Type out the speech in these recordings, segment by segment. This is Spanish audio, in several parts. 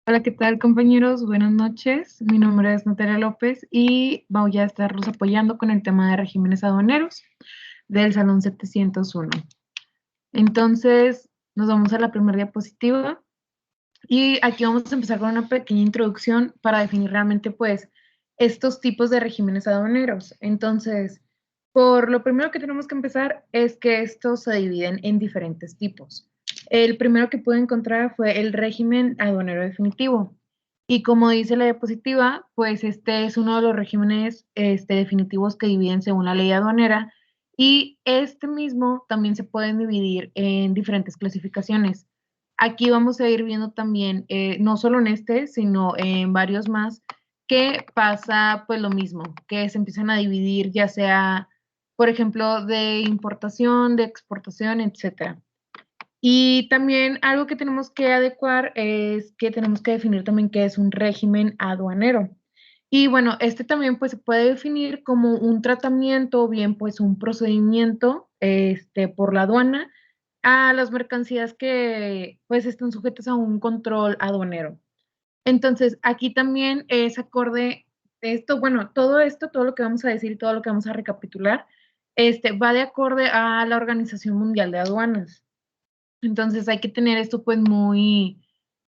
Hola, ¿qué tal, compañeros? Buenas noches. Mi nombre es Natalia López y voy a estarlos apoyando con el tema de regímenes aduaneros del Salón 701. Entonces, nos vamos a la primera diapositiva y aquí vamos a empezar con una pequeña introducción para definir realmente, pues, estos tipos de regímenes aduaneros. Entonces, por lo primero que tenemos que empezar es que estos se dividen en diferentes tipos. El primero que pude encontrar fue el régimen aduanero definitivo. Y como dice la diapositiva, pues este es uno de los regímenes definitivos que dividen según la ley aduanera y este mismo también se pueden dividir en diferentes clasificaciones. Aquí vamos a ir viendo también, no solo en este, sino en varios más, que pasa pues lo mismo, que se empiezan a dividir ya sea, por ejemplo, de importación, de exportación, etcétera. Y también algo que tenemos que adecuar es que tenemos que definir también qué es un régimen aduanero. Y bueno, este también pues se puede definir como un tratamiento o bien pues un procedimiento por la aduana a las mercancías que pues están sujetas a un control aduanero. Entonces, aquí también es acorde esto, bueno, todo esto, todo lo que vamos a decir y todo lo que vamos a recapitular, va de acorde a la Organización Mundial de Aduanas. Entonces hay que tener esto pues muy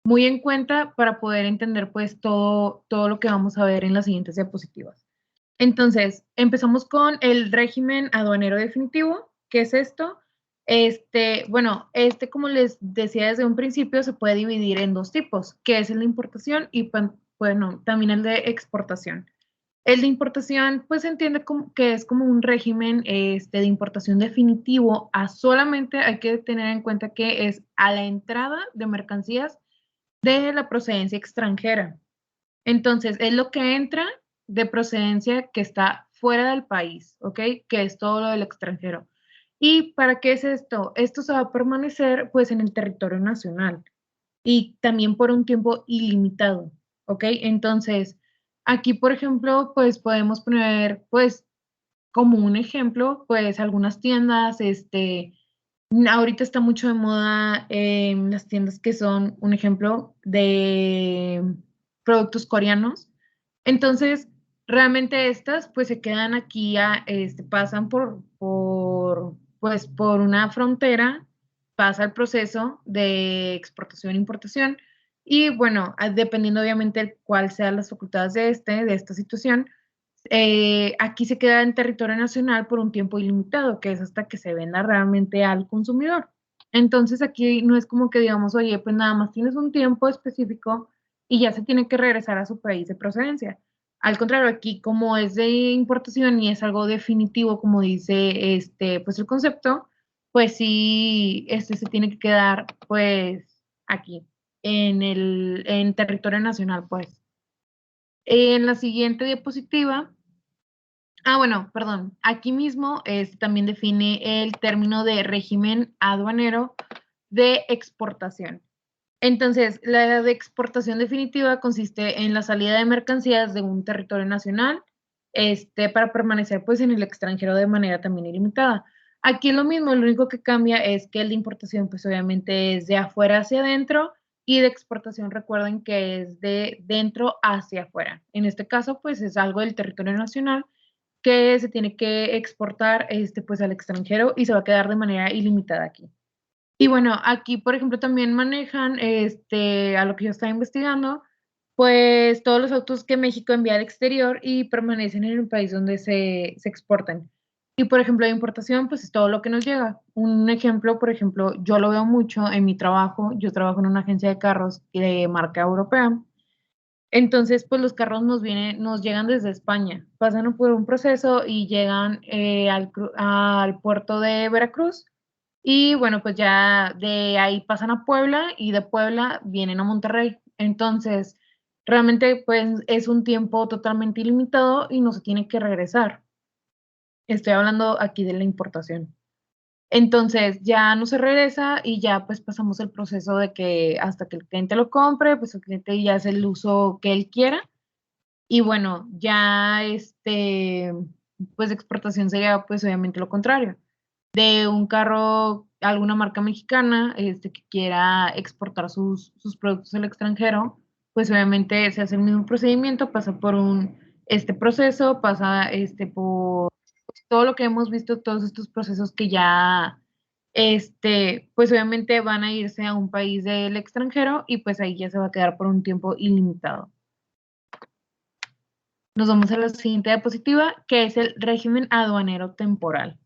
en cuenta para poder entender pues todo lo que vamos a ver en las siguientes diapositivas. Entonces, empezamos con el régimen aduanero definitivo. ¿Qué es esto? Bueno, como les decía desde un principio, se puede dividir en dos tipos, que es el de importación y, bueno, también el de exportación. El de importación, pues se entiende como que es como un régimen de importación definitivo a solamente hay que tener en cuenta que es a la entrada de mercancías de la procedencia extranjera. Entonces, es lo que entra de procedencia que está fuera del país, ¿ok? Que es todo lo del extranjero. ¿Y para qué es esto? Esto se va a permanecer pues en el territorio nacional y también por un tiempo ilimitado, ¿ok? Entonces, aquí, por ejemplo, pues podemos poner, pues, como un ejemplo, pues algunas tiendas, ahorita está mucho de moda las tiendas que son un ejemplo de productos coreanos. Entonces, realmente estas, pues, se quedan aquí, pasan pues, por una frontera, pasa el proceso de exportación e importación, y bueno, dependiendo obviamente de cuál sean las facultades de esta situación, aquí se queda en territorio nacional por un tiempo ilimitado, que es hasta que se venda realmente al consumidor. Entonces aquí no es como que digamos, oye, pues nada más tienes un tiempo específico y ya se tiene que regresar a su país de procedencia. Al contrario, aquí como es de importación y es algo definitivo, como dice pues el concepto, pues sí, se tiene que quedar pues aquí, en territorio nacional, pues. En la siguiente diapositiva, bueno, perdón, aquí mismo también define el término de régimen aduanero de exportación. Entonces, la de exportación definitiva consiste en la salida de mercancías de un territorio nacional, para permanecer pues en el extranjero de manera también ilimitada. Aquí es lo mismo, lo único que cambia es que el de importación pues obviamente es de afuera hacia adentro y de exportación recuerden que es de dentro hacia afuera. En este caso pues es algo del territorio nacional que se tiene que exportar pues al extranjero y se va a quedar de manera ilimitada aquí. Y bueno, aquí, por ejemplo, también manejan, a lo que yo estaba investigando, pues todos los autos que México envía al exterior y permanecen en el país donde se exportan. Y por ejemplo, de importación, pues es todo lo que nos llega. Un ejemplo, por ejemplo, yo lo veo mucho en mi trabajo. Yo trabajo en una agencia de carros de marca europea. Entonces, pues los carros nos llegan desde España, pasan por un proceso y llegan al puerto de Veracruz y bueno, pues ya de ahí pasan a Puebla y de Puebla vienen a Monterrey. Entonces, realmente pues es un tiempo totalmente ilimitado y no se tiene que regresar. Estoy hablando aquí de la importación. Entonces ya no se regresa y ya pues pasamos el proceso de que hasta que el cliente lo compre, pues el cliente ya hace el uso que él quiera. Y bueno, ya pues exportación sería pues obviamente lo contrario. De un carro, alguna marca mexicana, que quiera exportar sus productos al extranjero, pues obviamente se hace el mismo procedimiento, pasa por este proceso, pasa por todo lo que hemos visto, todos estos procesos que ya, pues obviamente van a irse a un país del extranjero y pues ahí ya se va a quedar por un tiempo ilimitado. Nos vamos a la siguiente diapositiva, que es el régimen aduanero temporal.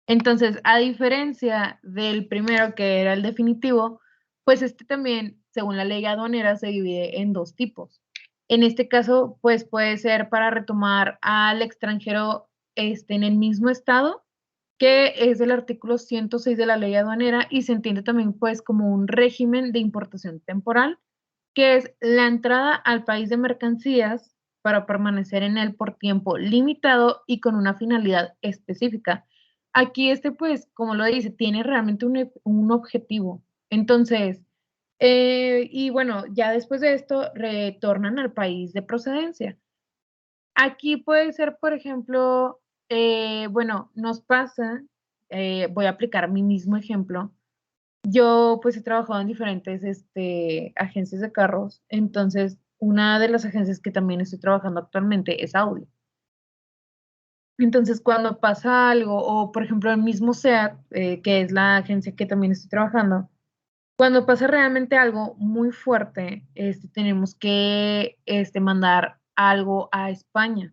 Entonces, a diferencia del primero, que era el definitivo, pues este también, según la ley aduanera, se divide en dos tipos. En este caso, pues puede ser para retomar al extranjero en el mismo estado, que es el artículo 106 de la ley aduanera, y se entiende también pues como un régimen de importación temporal, que es la entrada al país de mercancías para permanecer en él por tiempo limitado y con una finalidad específica. Aquí pues, como lo dice, tiene realmente un objetivo. Entonces, y bueno, ya después de esto retornan al país de procedencia. Aquí puede ser, por ejemplo, bueno, nos pasa, voy a aplicar mi mismo ejemplo. Yo pues he trabajado en diferentes agencias de carros, entonces una de las agencias que también estoy trabajando actualmente es Audi. Entonces cuando pasa algo, o por ejemplo el mismo SEAT, que es la agencia que también estoy trabajando, cuando pasa realmente algo muy fuerte, tenemos que mandar algo a España.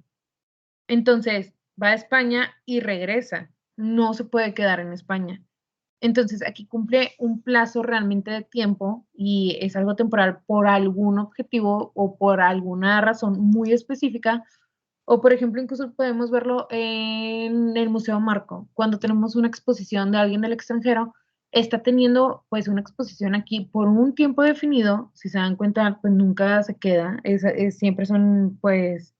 Entonces va a España y regresa, no se puede quedar en España. Entonces, aquí cumple un plazo realmente de tiempo y es algo temporal por algún objetivo o por alguna razón muy específica. O, por ejemplo, incluso podemos verlo en el Museo Marco. Cuando tenemos una exposición de alguien del extranjero, está teniendo pues una exposición aquí por un tiempo definido. Si se dan cuenta, pues nunca se queda. Siempre son pues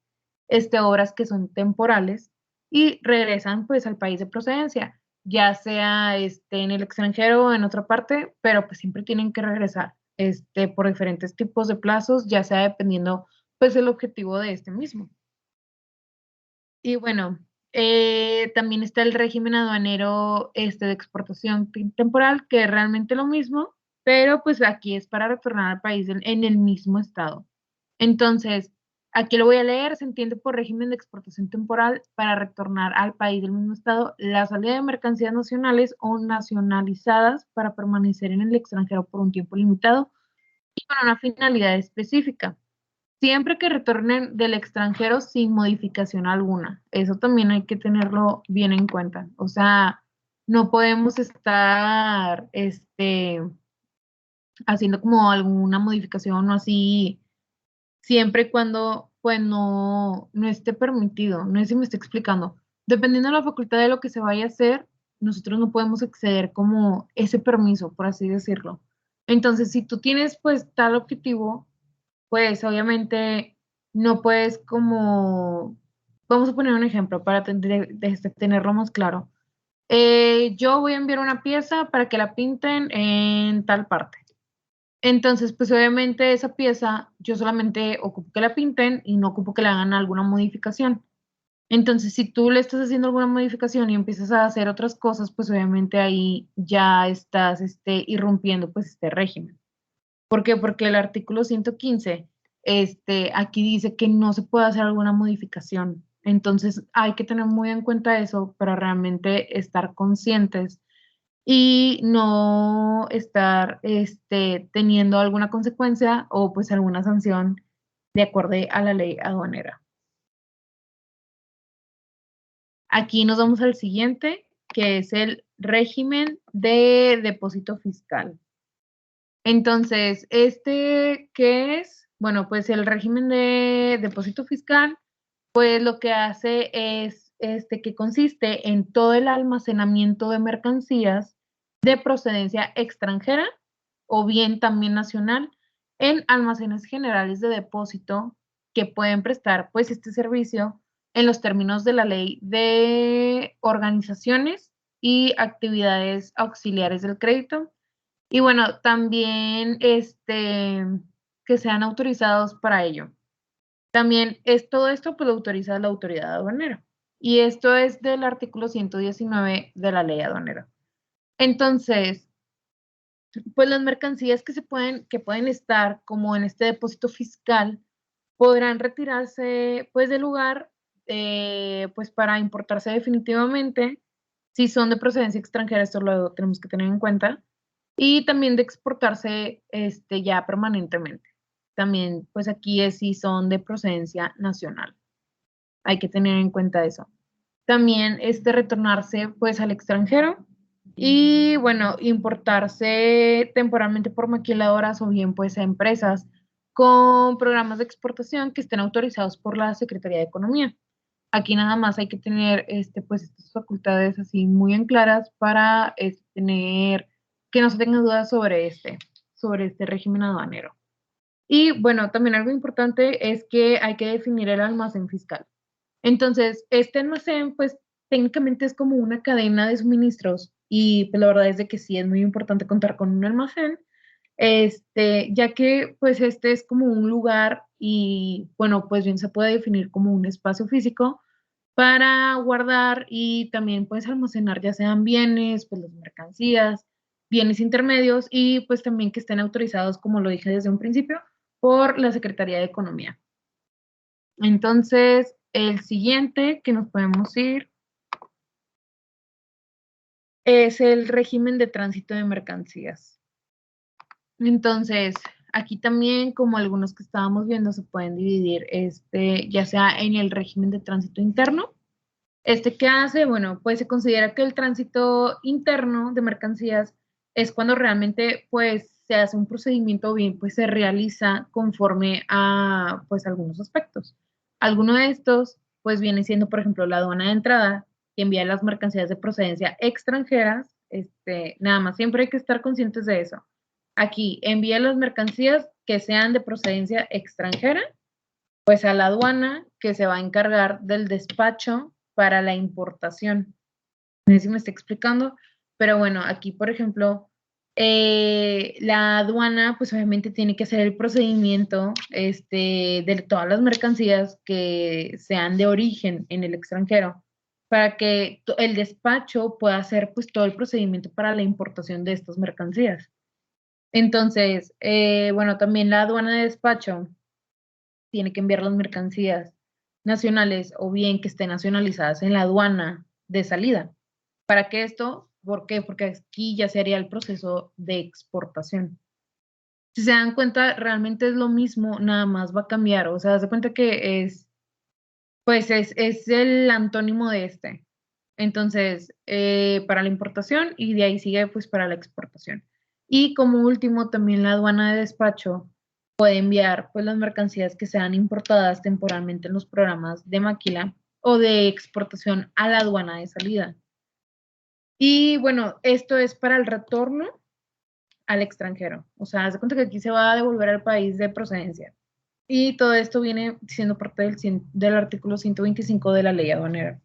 obras que son temporales y regresan pues al país de procedencia, ya sea en el extranjero o en otra parte, pero pues siempre tienen que regresar por diferentes tipos de plazos, ya sea dependiendo pues el objetivo de este mismo. Y bueno, también está el régimen aduanero de exportación temporal, que es realmente lo mismo, pero pues aquí es para retornar al país en el mismo estado. Entonces, aquí lo voy a leer, se entiende por régimen de exportación temporal para retornar al país del mismo estado la salida de mercancías nacionales o nacionalizadas para permanecer en el extranjero por un tiempo limitado y con una finalidad específica. Siempre que retornen del extranjero sin modificación alguna. Eso también hay que tenerlo bien en cuenta. O sea, no podemos estar haciendo como alguna modificación o así, siempre y cuando pues no esté permitido. No sé si me estoy explicando. Dependiendo de la facultad de lo que se vaya a hacer, nosotros no podemos exceder como ese permiso, por así decirlo. Entonces, si tú tienes pues tal objetivo, pues obviamente no puedes como, vamos a poner un ejemplo para tenerlo más claro. Yo voy a enviar una pieza para que la pinten en tal parte. Entonces, pues obviamente esa pieza yo solamente ocupo que la pinten y no ocupo que le hagan alguna modificación. Entonces, si tú le estás haciendo alguna modificación y empiezas a hacer otras cosas, pues obviamente ahí ya estás irrumpiendo pues este régimen. ¿Por qué? Porque el artículo 115, aquí dice que no se puede hacer alguna modificación. Entonces hay que tener muy en cuenta eso para realmente estar conscientes y no estar teniendo alguna consecuencia o pues alguna sanción de acuerdo a la ley aduanera. Aquí nos vamos al siguiente, que es el régimen de depósito fiscal. Entonces, ¿qué es? Bueno, pues el régimen de depósito fiscal, pues lo que hace es que consiste en todo el almacenamiento de mercancías de procedencia extranjera o bien también nacional en almacenes generales de depósito que pueden prestar pues este servicio en los términos de la ley de organizaciones y actividades auxiliares del crédito y bueno, también que sean autorizados para ello. También es todo esto, pues lo autoriza la autoridad aduanera. Y esto es del artículo 119 de la ley aduanera. Entonces, pues las mercancías que pueden estar como en este depósito fiscal podrán retirarse pues del lugar pues para importarse definitivamente. Si son de procedencia extranjera, esto lo tenemos que tener en cuenta. Y también de exportarse ya permanentemente. También pues aquí es si son de procedencia nacional. Hay que tener en cuenta eso. También retornarse pues al extranjero y bueno, importarse temporalmente por maquiladoras o bien pues a empresas con programas de exportación que estén autorizados por la Secretaría de Economía. Aquí nada más hay que tener pues estas facultades así muy en claras para tener que no se tenga dudas sobre este régimen aduanero. Y bueno, también algo importante es que hay que definir el almacén fiscal. Entonces, este almacén, pues técnicamente es como una cadena de suministros y pues la verdad es de que sí es muy importante contar con un almacén, ya que pues este es como un lugar y bueno, pues bien se puede definir como un espacio físico para guardar y también pues almacenar ya sean bienes, pues las mercancías, bienes intermedios y pues también que estén autorizados, como lo dije desde un principio, por la Secretaría de Economía. Entonces, el siguiente que nos podemos ir es el régimen de tránsito de mercancías. Entonces, aquí también, como algunos que estábamos viendo, se pueden dividir, ya sea en el régimen de tránsito interno. ¿Qué hace? Bueno, pues se considera que el tránsito interno de mercancías es cuando realmente, pues, se hace un procedimiento bien, pues se realiza conforme a, pues, algunos aspectos. Alguno de estos, pues, viene siendo, por ejemplo, la aduana de entrada, que envía las mercancías de procedencia extranjeras. Nada más, siempre hay que estar conscientes de eso. Aquí, envía las mercancías que sean de procedencia extranjera, pues a la aduana que se va a encargar del despacho para la importación. No sé si me está explicando, pero bueno, aquí, por ejemplo, la aduana, pues obviamente tiene que hacer el procedimiento de todas las mercancías que sean de origen en el extranjero, para que el despacho pueda hacer pues todo el procedimiento para la importación de estas mercancías. Entonces, bueno, también la aduana de despacho tiene que enviar las mercancías nacionales o bien que estén nacionalizadas en la aduana de salida. ¿Para qué esto? ¿Por qué? Porque aquí ya se haría el proceso de exportación. Si se dan cuenta, realmente es lo mismo, nada más va a cambiar. O sea, se cuenta que pues es el antónimo de este. Entonces, para la importación y de ahí sigue pues para la exportación. Y como último, también la aduana de despacho puede enviar pues las mercancías que sean importadas temporalmente en los programas de maquila o de exportación a la aduana de salida. Y bueno, esto es para el retorno al extranjero. O sea, se cuenta que aquí se va a devolver al país de procedencia. Y todo esto viene siendo parte del artículo 125 de la ley aduanera.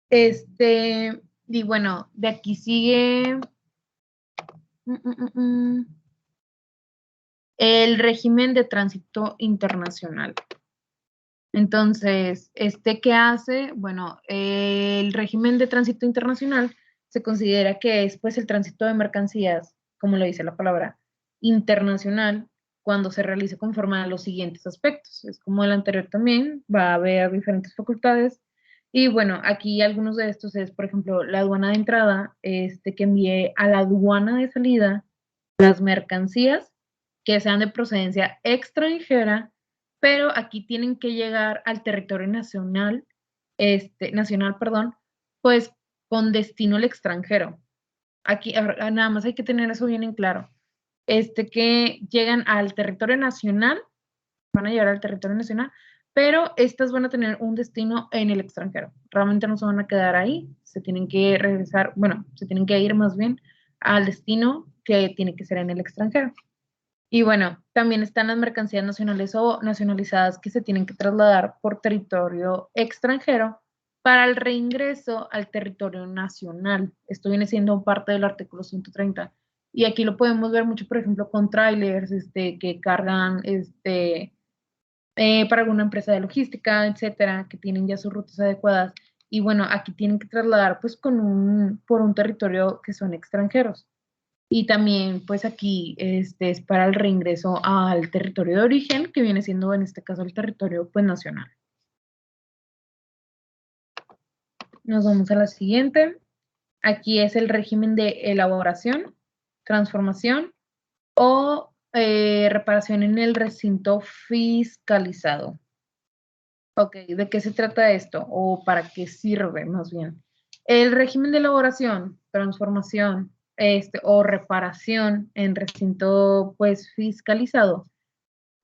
Y bueno, de aquí sigue el régimen de tránsito internacional. Entonces, ¿qué hace? Bueno, el régimen de tránsito internacional se considera que es pues el tránsito de mercancías, como lo dice la palabra, internacional, cuando se realice conforme a los siguientes aspectos. Es como el anterior también, va a haber diferentes facultades. Y bueno, aquí algunos de estos es, por ejemplo, la aduana de entrada, que envíe a la aduana de salida las mercancías que sean de procedencia extranjera, pero aquí tienen que llegar al territorio nacional, perdón, pues con destino al extranjero. Aquí nada más hay que tener eso bien en claro. Que llegan al territorio nacional, van a llegar al territorio nacional, pero estas van a tener un destino en el extranjero. Realmente no se van a quedar ahí, se tienen que regresar, bueno, se tienen que ir más bien al destino que tiene que ser en el extranjero. Y bueno, también están las mercancías nacionales o nacionalizadas que se tienen que trasladar por territorio extranjero para el reingreso al territorio nacional. Esto viene siendo parte del artículo 130. Y aquí lo podemos ver mucho, por ejemplo, con trailers que cargan para alguna empresa de logística, etcétera, que tienen ya sus rutas adecuadas. Y bueno, aquí tienen que trasladar pues por un territorio que son extranjeros. Y también, pues aquí es para el reingreso al territorio de origen, que viene siendo en este caso el territorio pues nacional. Nos vamos a la siguiente. Aquí es el régimen de elaboración, transformación o reparación en el recinto fiscalizado. Ok, ¿de qué se trata esto? ¿O para qué sirve más bien? El régimen de elaboración, transformación o reparación en recinto pues fiscalizado,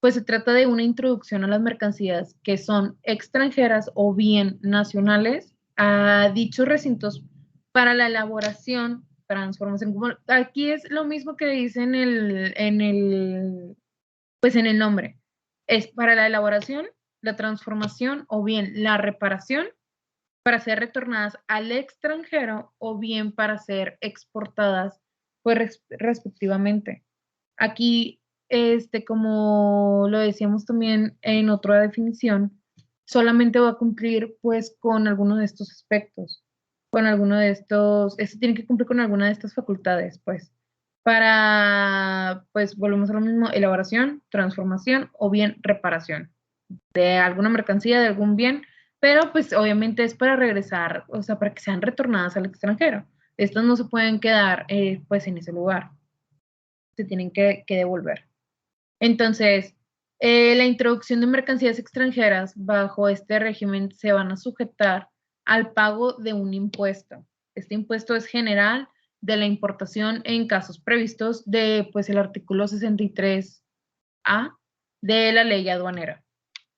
pues se trata de una introducción a las mercancías que son extranjeras o bien nacionales a dichos recintos para la elaboración, transformación. Como, aquí es lo mismo que dice pues en el nombre. Es para la elaboración, la transformación o bien la reparación para ser retornadas al extranjero o bien para ser exportadas pues respectivamente. Aquí, como lo decíamos también en otra definición, solamente va a cumplir pues con alguno de estos aspectos, con alguno de estos, tiene que cumplir con alguna de estas facultades, pues, para, pues, volvemos a lo mismo, elaboración, transformación o bien reparación de alguna mercancía, de algún bien, pero pues obviamente es para regresar, o sea, para que sean retornadas al extranjero. Estas no se pueden quedar pues en ese lugar, se tienen que devolver. Entonces, la introducción de mercancías extranjeras bajo este régimen se van a sujetar al pago de un impuesto. Este impuesto es general de la importación en casos previstos de pues el artículo 63A de la ley aduanera.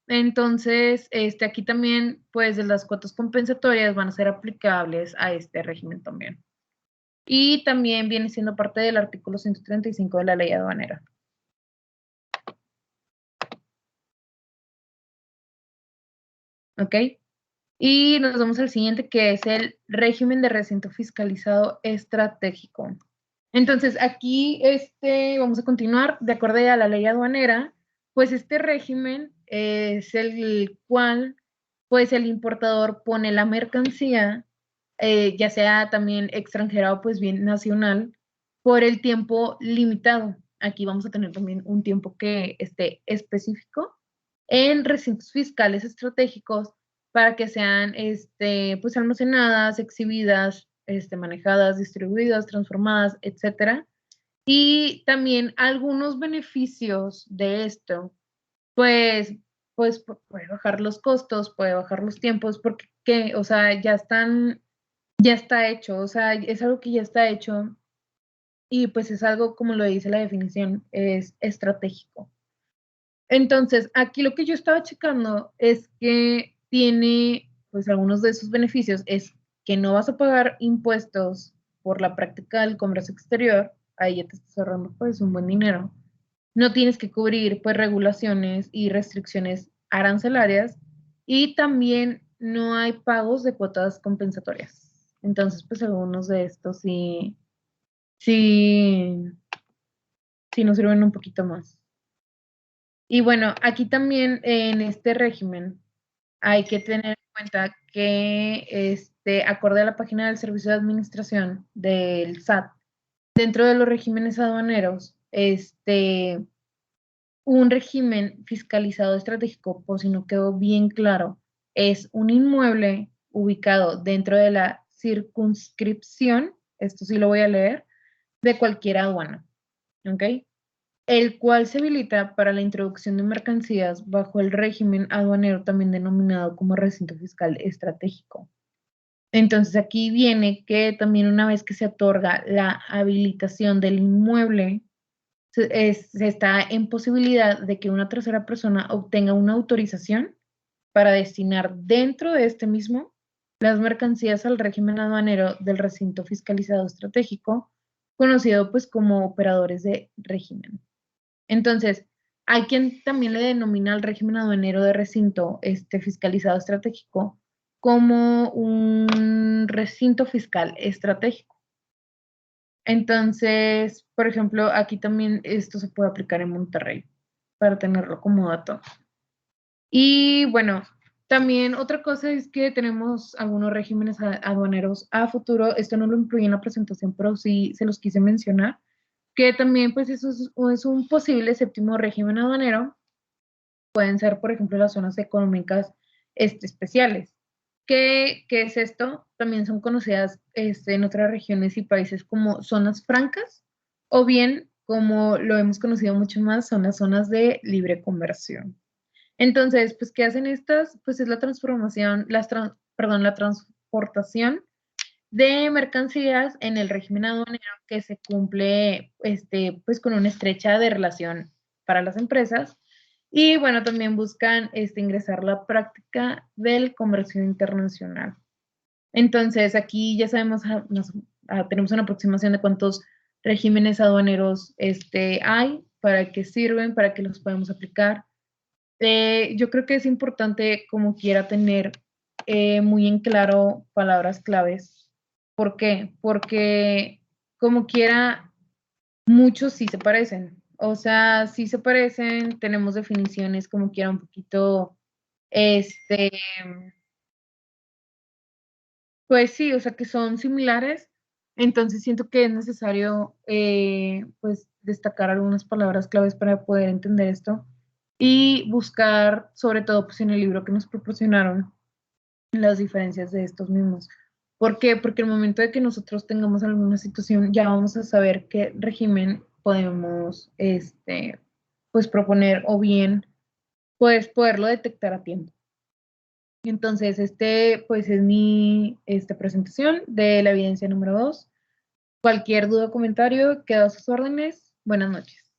Entonces, aquí también, pues, las cuotas compensatorias van a ser aplicables a este régimen también. Y también viene siendo parte del artículo 135 de la ley aduanera. ¿Ok? Y nos vamos al siguiente, que es el régimen de recinto fiscalizado estratégico. Entonces, aquí vamos a continuar de acuerdo a la ley aduanera, pues este régimen es el cual, pues el importador pone la mercancía, ya sea también extranjera o pues bien nacional, por el tiempo limitado. Aquí vamos a tener también un tiempo que esté específico en recintos fiscales estratégicos para que sean pues almacenadas, exhibidas, manejadas, distribuidas, transformadas, etcétera. Y también algunos beneficios de esto, pues, pues puede bajar los costos, puede bajar los tiempos, porque, o sea, ya está hecho, o sea, es algo que ya está hecho y pues es algo, como lo dice la definición, es estratégico. Entonces, aquí lo que yo estaba checando es que tiene, pues, algunos de esos beneficios, es que no vas a pagar impuestos por la práctica del comercio exterior, ahí ya te estás ahorrando, pues, un buen dinero. No tienes que cubrir, pues, regulaciones y restricciones arancelarias y también no hay pagos de cuotas compensatorias. Entonces, pues, algunos de estos sí, sí nos sirven un poquito más. Y bueno, aquí también en este régimen hay que tener en cuenta que, acorde a la página del Servicio de Administración del SAT, dentro de los regímenes aduaneros, un régimen fiscalizado estratégico, por si no quedó bien claro, es un inmueble ubicado dentro de la circunscripción, esto sí lo voy a leer, de cualquier aduana, ¿ok? El cual se habilita para la introducción de mercancías bajo el régimen aduanero también denominado como recinto fiscal estratégico. Entonces aquí viene que también una vez que se otorga la habilitación del inmueble, se está en posibilidad de que una tercera persona obtenga una autorización para destinar dentro de este mismo las mercancías al régimen aduanero del recinto fiscalizado estratégico, conocido pues como operadores de régimen. Entonces, hay quien también le denomina al régimen aduanero de recinto fiscalizado estratégico como un recinto fiscal estratégico. Entonces, por ejemplo, aquí también esto se puede aplicar en Monterrey para tenerlo como dato. Y bueno, también otra cosa es que tenemos algunos regímenes aduaneros a futuro. Esto no lo incluí en la presentación, pero sí se los quise mencionar. que también pues eso es un posible séptimo régimen aduanero. Pueden ser, por ejemplo, las zonas económicas especiales. ¿Qué es esto? También son conocidas en otras regiones y países como zonas francas, o bien, como lo hemos conocido mucho más, son las zonas de libre conversión. Entonces, pues, ¿qué hacen estas? Pues es la transformación, perdón, la transportación de mercancías en el régimen aduanero que se cumple, pues, con una estrecha de relación para las empresas. Y bueno, también buscan ingresar la práctica del comercio internacional. Entonces, aquí ya sabemos, tenemos una aproximación de cuántos regímenes aduaneros hay, para qué sirven, para qué los podemos aplicar. Yo creo que es importante, como quiera, tener muy en claro palabras claves. ¿Por qué? Porque, como quiera, muchos sí se parecen. O sea, sí se parecen, tenemos definiciones como quiera un poquito, este, pues sí, o sea, que son similares. Entonces siento que es necesario, pues, destacar algunas palabras claves para poder entender esto y buscar, sobre todo, pues, en el libro que nos proporcionaron, las diferencias de estos mismos. ¿Por qué? Porque el momento de que nosotros tengamos alguna situación, ya vamos a saber qué régimen podemos, pues, proponer, o bien, pues, poderlo detectar a tiempo. Entonces, pues, es mi presentación de la evidencia número 2. Cualquier duda o comentario, quedo a sus órdenes. Buenas noches.